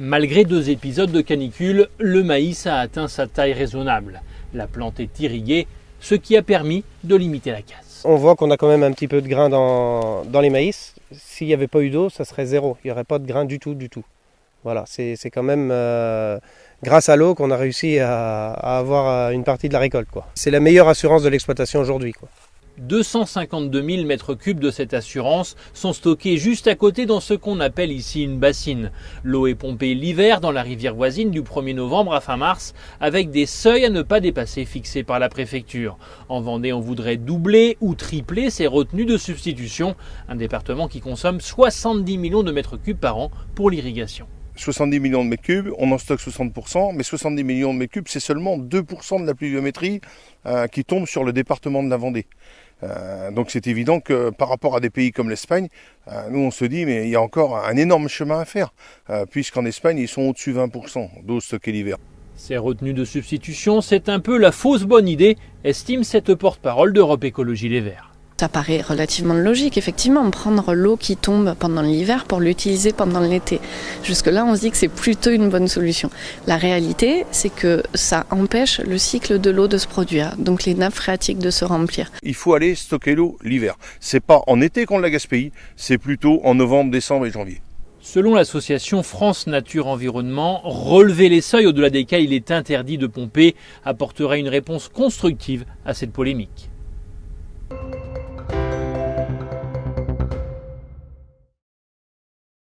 Malgré 2 épisodes de canicule, le maïs a atteint sa taille raisonnable. La plante est irriguée, ce qui a permis de limiter la casse. On voit qu'on a quand même un petit peu de grain dans les maïs. S'il n'y avait pas eu d'eau, ça serait zéro. Il n'y aurait pas de grain du tout. Voilà, c'est quand même grâce à l'eau qu'on a réussi à avoir une partie de la récolte, quoi. C'est la meilleure assurance de l'exploitation aujourd'hui, quoi. 252 000 mètres cubes de cette assurance sont stockés juste à côté dans ce qu'on appelle ici une bassine. L'eau est pompée l'hiver dans la rivière voisine du 1er novembre à fin mars avec des seuils à ne pas dépasser fixés par la préfecture. En Vendée, on voudrait doubler ou tripler ces retenues de substitution, un département qui consomme 70 millions de mètres cubes par an pour l'irrigation. 70 millions de mètres cubes, on en stocke 60%, mais 70 millions de mètres cubes, c'est seulement 2% de la pluviométrie qui tombe sur le département de la Vendée. Donc c'est évident que par rapport à des pays comme l'Espagne, nous on se dit mais il y a encore un énorme chemin à faire, puisqu'en Espagne ils sont au-dessus de 20% d'eau stockée l'hiver. Ces retenues de substitution, c'est un peu la fausse bonne idée, estime cette porte-parole d'Europe Écologie Les Verts. Ça paraît relativement logique, effectivement, prendre l'eau qui tombe pendant l'hiver pour l'utiliser pendant l'été. Jusque-là, on se dit que c'est plutôt une bonne solution. La réalité, c'est que ça empêche le cycle de l'eau de se produire, donc les nappes phréatiques de se remplir. Il faut aller stocker l'eau l'hiver. C'est pas en été qu'on la gaspille, c'est plutôt en novembre, décembre et janvier. Selon l'association France Nature Environnement, relever les seuils au-delà desquels il est interdit de pomper apporterait une réponse constructive à cette polémique.